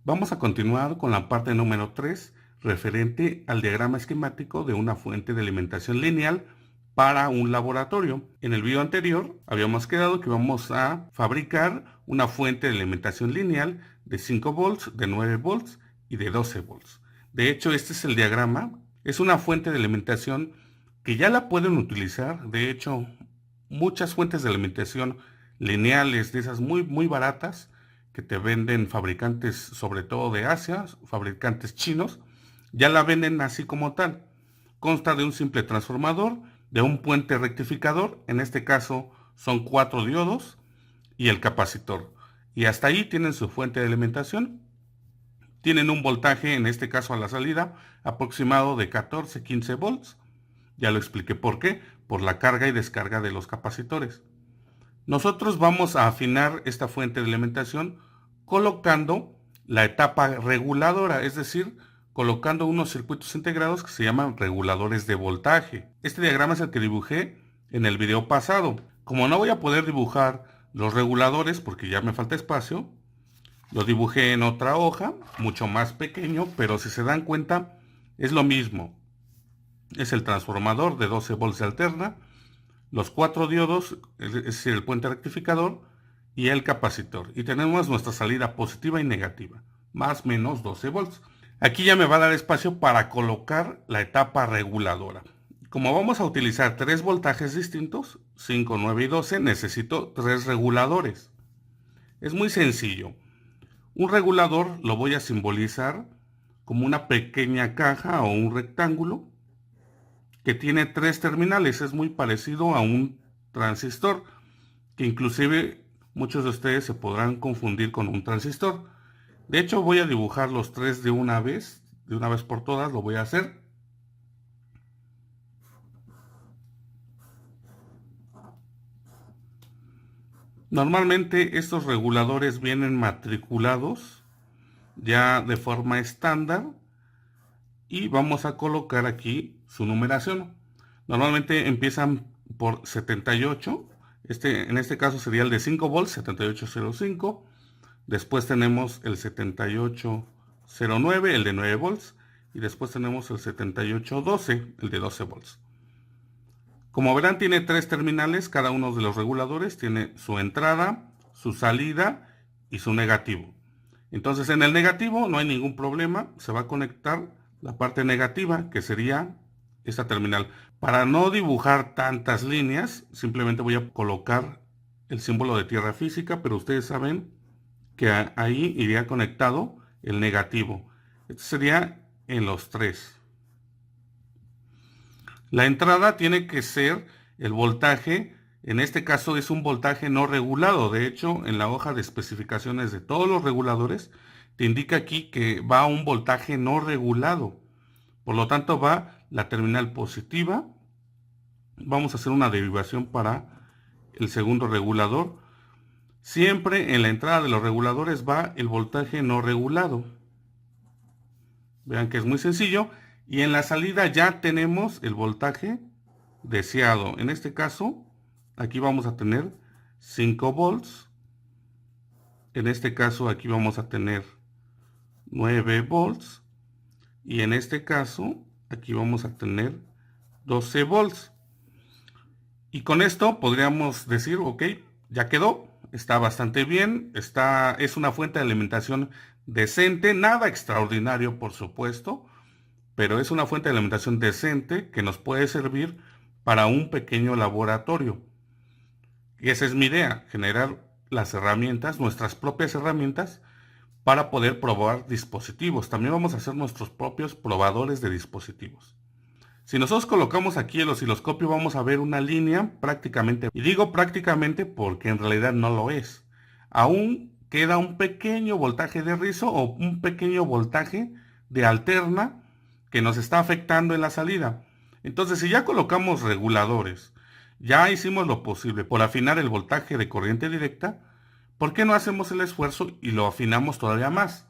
Vamos a continuar con la parte número 3, referente al diagrama esquemático de una fuente de alimentación lineal para un laboratorio. En el video anterior habíamos quedado que vamos a fabricar una fuente de alimentación lineal de 5 volts, de 9 volts y de 12 volts. De hecho, este es el diagrama. Es una fuente de alimentación que ya la pueden utilizar. De hecho, muchas fuentes de alimentación lineales, de esas muy baratas, que te venden fabricantes, sobre todo de Asia, fabricantes chinos, ya la venden así como tal. Consta de un simple transformador, de un puente rectificador, en este caso son 4 diodos, y el capacitor. Y hasta ahí tienen su fuente de alimentación. Tienen un voltaje, en este caso a la salida, aproximado de 14-15 volts. Ya lo expliqué por qué, por la carga y descarga de los capacitores. Nosotros vamos a afinar esta fuente de alimentación colocando la etapa reguladora, es decir, colocando unos circuitos integrados que se llaman reguladores de voltaje. Este diagrama es el que dibujé en el video pasado. Como no voy a poder dibujar los reguladores porque ya me falta espacio, lo dibujé en otra hoja, mucho más pequeño, pero si se dan cuenta, es lo mismo. Es el transformador de 12 volts de alterna, los 4 diodos, es decir, el puente rectificador y el capacitor. Y tenemos nuestra salida positiva y negativa, más o menos 12 volts. Aquí ya me va a dar espacio para colocar la etapa reguladora. Como vamos a utilizar 3 voltajes distintos, 5, 9 y 12, necesito 3 reguladores. Es muy sencillo. Un regulador lo voy a simbolizar como una pequeña caja o un rectángulo que tiene 3 terminales. Es muy parecido a un transistor, que inclusive muchos de ustedes se podrán confundir con un transistor. De hecho, voy a dibujar los 3 de una vez por todas lo voy a hacer. Normalmente estos reguladores vienen matriculados ya de forma estándar y vamos a colocar aquí su numeración. Normalmente empiezan por 78. En este caso sería el de 5 volts, 7805. Después tenemos el 7809, el de 9 volts. Y después tenemos el 7812, el de 12 volts. Como verán, tiene 3 terminales. Cada uno de los reguladores tiene su entrada, su salida y su negativo. Entonces, en el negativo no hay ningún problema. Se va a conectar la parte negativa, que sería esta terminal. Para no dibujar tantas líneas, simplemente voy a colocar el símbolo de tierra física, pero ustedes saben que ahí iría conectado el negativo. Esto sería en los 3. La entrada tiene que ser el voltaje. En este caso es un voltaje no regulado. De hecho, en la hoja de especificaciones de todos los reguladores, te indica aquí que va a un voltaje no regulado. Por lo tanto, va la terminal positiva. Vamos a hacer una derivación para el segundo regulador. Siempre en la entrada de los reguladores va el voltaje no regulado. Vean que es muy sencillo. Y en la salida ya tenemos el voltaje deseado. En este caso, aquí vamos a tener 5 volts. En este caso, aquí vamos a tener 9 volts. Y en este caso, aquí vamos a tener 12 volts. Y con esto podríamos decir, ok, ya quedó. Está bastante bien. Es una fuente de alimentación decente. Nada extraordinario, por supuesto. Pero es una fuente de alimentación decente que nos puede servir para un pequeño laboratorio. Y esa es mi idea, generar las herramientas, nuestras propias herramientas, para poder probar dispositivos. También vamos a hacer nuestros propios probadores de dispositivos. Si nosotros colocamos aquí el osciloscopio, vamos a ver una línea prácticamente, y digo prácticamente porque en realidad no lo es. Aún queda un pequeño voltaje de rizo o un pequeño voltaje de alterna que nos está afectando en la salida. Entonces, si ya colocamos reguladores, ya hicimos lo posible por afinar el voltaje de corriente directa, ¿por qué no hacemos el esfuerzo y lo afinamos todavía más?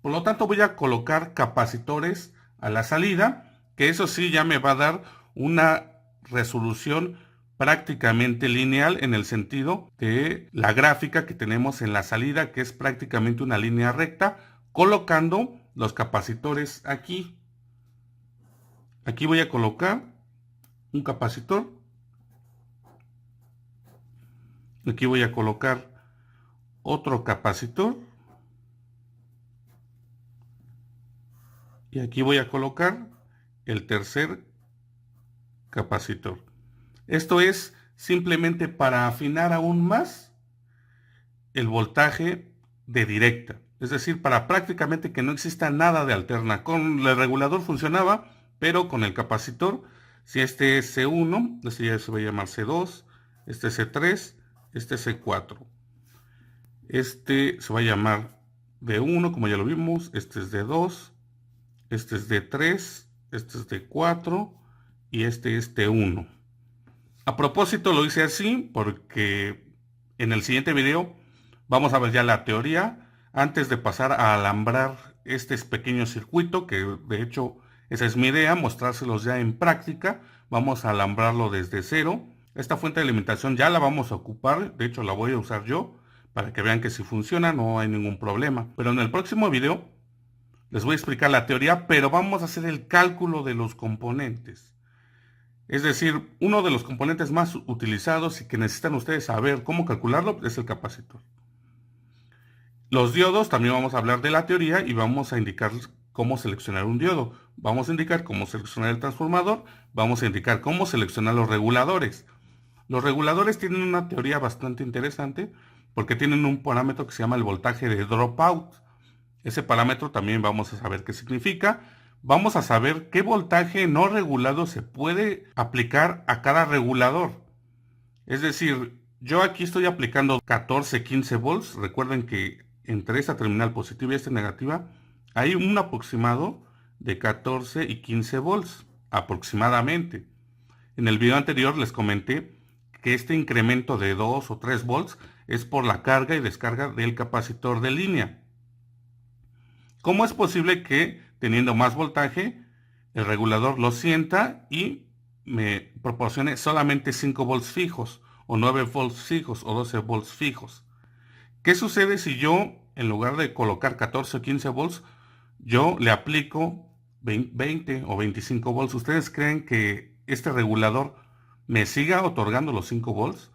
Por lo tanto, voy a colocar capacitores a la salida, que eso sí ya me va a dar una resolución prácticamente lineal en el sentido de la gráfica que tenemos en la salida, que es prácticamente una línea recta colocando los capacitores aquí. Aquí voy a colocar un capacitor. Aquí voy a colocar otro capacitor. Y aquí voy a colocar el tercer capacitor. Esto es simplemente para afinar aún más el voltaje de directa. Es decir, para prácticamente que no exista nada de alterna. Con el regulador funcionaba, pero con el capacitor, si este es C1, este ya se va a llamar C2, este es C3, este es C4. Este se va a llamar D1, como ya lo vimos, este es D2, este es D3, este es D4 y este es T1. A propósito lo hice así porque en el siguiente video vamos a ver ya la teoría antes de pasar a alambrar este pequeño circuito, que de hecho esa es mi idea, mostrárselos ya en práctica. Vamos a alambrarlo desde cero. Esta fuente de alimentación ya la vamos a ocupar, de hecho la voy a usar yo para que vean que si funciona no hay ningún problema. Pero en el próximo video les voy a explicar la teoría, pero vamos a hacer el cálculo de los componentes. Es decir, uno de los componentes más utilizados y que necesitan ustedes saber cómo calcularlo es el capacitor. Los diodos, también vamos a hablar de la teoría y vamos a indicar cómo seleccionar un diodo. Vamos a indicar cómo seleccionar el transformador, vamos a indicar cómo seleccionar los reguladores. Los reguladores tienen una teoría bastante interesante porque tienen un parámetro que se llama el voltaje de dropout. Ese parámetro también vamos a saber qué significa. Vamos a saber qué voltaje no regulado se puede aplicar a cada regulador. Es decir, yo aquí estoy aplicando 14, 15 volts. Recuerden que entre esta terminal positiva y esta negativa hay un aproximado de 14 y 15 volts aproximadamente. En el video anterior les comenté que este incremento de 2 o 3 volts es por la carga y descarga del capacitor de línea. ¿Cómo es posible que teniendo más voltaje el regulador lo sienta y me proporcione solamente 5 volts fijos o 9 volts fijos o 12 volts fijos? ¿Qué sucede si yo en lugar de colocar 14 o 15 volts yo le aplico 20 o 25 volts? ¿Ustedes creen que este regulador me siga otorgando los 5 volts?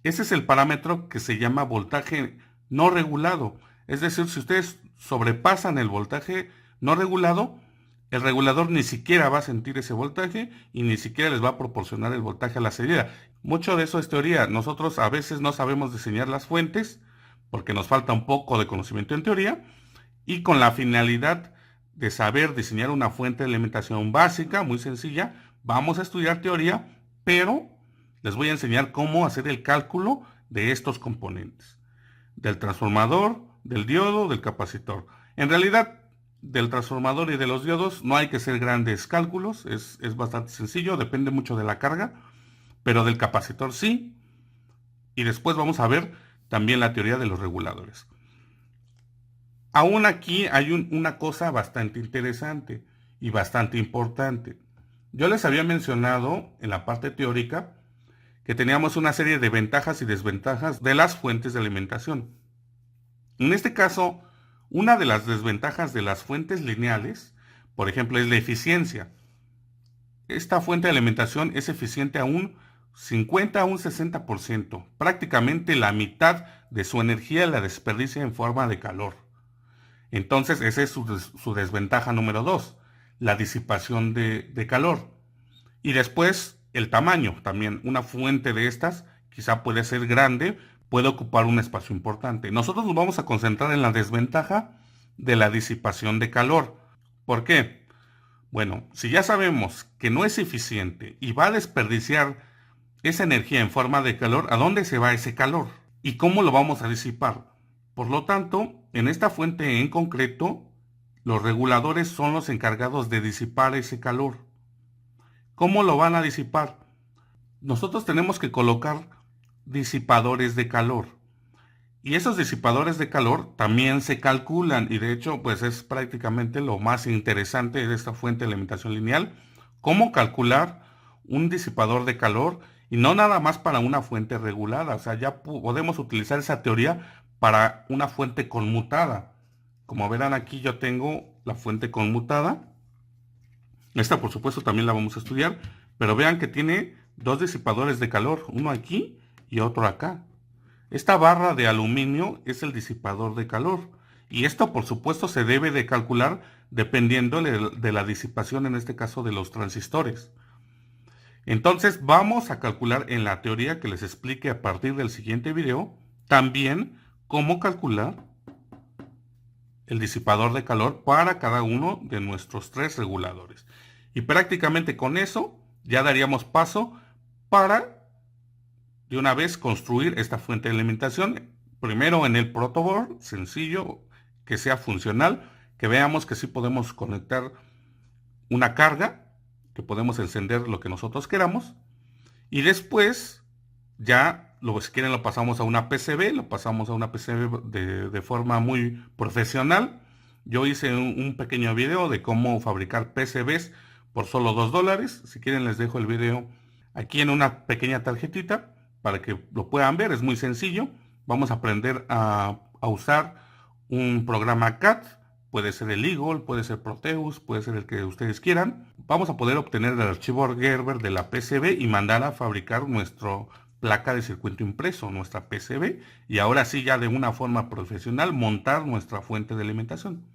Ese es el parámetro que se llama voltaje no regulado. Es decir, si ustedes sobrepasan el voltaje no regulado, el regulador ni siquiera va a sentir ese voltaje y ni siquiera les va a proporcionar el voltaje a la salida. Mucho de eso es teoría. Nosotros a veces no sabemos diseñar las fuentes porque nos falta un poco de conocimiento en teoría y con la finalidad de saber diseñar una fuente de alimentación básica, muy sencilla, vamos a estudiar teoría, pero les voy a enseñar cómo hacer el cálculo de estos componentes. Del transformador, del diodo, del capacitor. En realidad, del transformador y de los diodos no hay que hacer grandes cálculos, es bastante sencillo, depende mucho de la carga, pero del capacitor sí. Y después vamos a ver también la teoría de los reguladores. Aún aquí hay una cosa bastante interesante y bastante importante. Yo les había mencionado en la parte teórica que teníamos una serie de ventajas y desventajas de las fuentes de alimentación. En este caso, una de las desventajas de las fuentes lineales, por ejemplo, es la eficiencia. Esta fuente de alimentación es eficiente a un 50 a un 60%. Prácticamente la mitad de su energía la desperdicia en forma de calor. Entonces, esa es su desventaja número 2, la disipación de calor. Y después, el tamaño. También una fuente de estas quizá puede ser grande, puede ocupar un espacio importante. Nosotros nos vamos a concentrar en la desventaja de la disipación de calor. ¿Por qué? Bueno, si ya sabemos que no es eficiente y va a desperdiciar esa energía en forma de calor, ¿a dónde se va ese calor? ¿Y cómo lo vamos a disipar? Por lo tanto, en esta fuente en concreto, los reguladores son los encargados de disipar ese calor. ¿Cómo lo van a disipar? Nosotros tenemos que colocar disipadores de calor. Y esos disipadores de calor también se calculan y de hecho pues es prácticamente lo más interesante de esta fuente de alimentación lineal. Cómo calcular un disipador de calor y no nada más para una fuente regulada. O sea, ya podemos utilizar esa teoría para una fuente conmutada. Como verán, aquí yo tengo la fuente conmutada. Esta por supuesto también la vamos a estudiar, pero vean que tiene dos disipadores de calor, uno aquí y otro acá. Esta barra de aluminio es el disipador de calor, y esto por supuesto se debe de calcular dependiendo de la disipación, en este caso de los transistores. Entonces vamos a calcular en la teoría que les explique a partir del siguiente video también cómo calcular el disipador de calor para cada uno de nuestros tres reguladores. Y prácticamente con eso ya daríamos paso para de una vez construir esta fuente de alimentación. Primero en el protoboard, sencillo, que sea funcional, que veamos que sí podemos conectar una carga, que podemos encender lo que nosotros queramos. Y después ya, si quieren, lo pasamos a una PCB, de forma muy profesional. Yo hice un pequeño video de cómo fabricar PCBs por solo $2. Si quieren les dejo el video aquí en una pequeña tarjetita para que lo puedan ver. Es muy sencillo. Vamos a aprender a usar un programa CAD. Puede ser el Eagle, puede ser Proteus, puede ser el que ustedes quieran. Vamos a poder obtener el archivo Gerber de la PCB y mandar a fabricar nuestra placa de circuito impreso, nuestra PCB, y ahora sí ya de una forma profesional montar nuestra fuente de alimentación.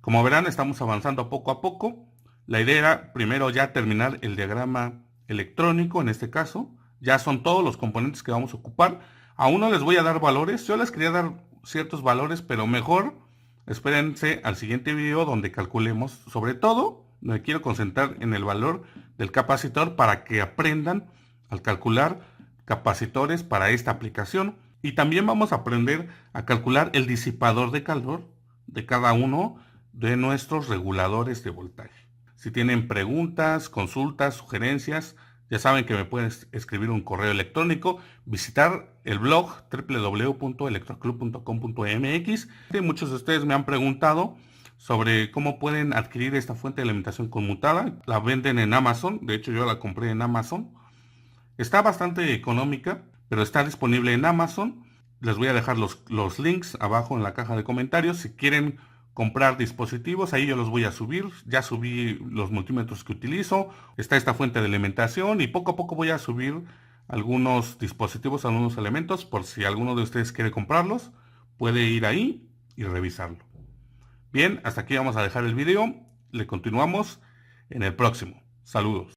Como verán, estamos avanzando poco a poco. La idea era primero ya terminar el diagrama electrónico, en este caso. Ya son todos los componentes que vamos a ocupar. Aún no les voy a dar valores, yo les quería dar ciertos valores, pero mejor espérense al siguiente video donde calculemos. Sobre todo, me quiero concentrar en el valor del capacitor para que aprendan al calcular capacitores para esta aplicación. Y también vamos a aprender a calcular el disipador de calor de cada uno de nuestros reguladores de voltaje. Si tienen preguntas, consultas, sugerencias, ya saben que me pueden escribir un correo electrónico, visitar el blog www.electroclub.com.mx. Muchos de ustedes me han preguntado sobre cómo pueden adquirir esta fuente de alimentación conmutada. La venden en Amazon, de hecho yo la compré en Amazon. Está bastante económica, pero está disponible en Amazon. Les voy a dejar los links abajo en la caja de comentarios. Si quieren comprar dispositivos, ahí yo los voy a subir. Ya subí los multímetros que utilizo. Está esta fuente de alimentación y poco a poco voy a subir algunos dispositivos, algunos elementos, por si alguno de ustedes quiere comprarlos, puede ir ahí y revisarlo. Bien, hasta aquí vamos a dejar el video. Le continuamos en el próximo. Saludos.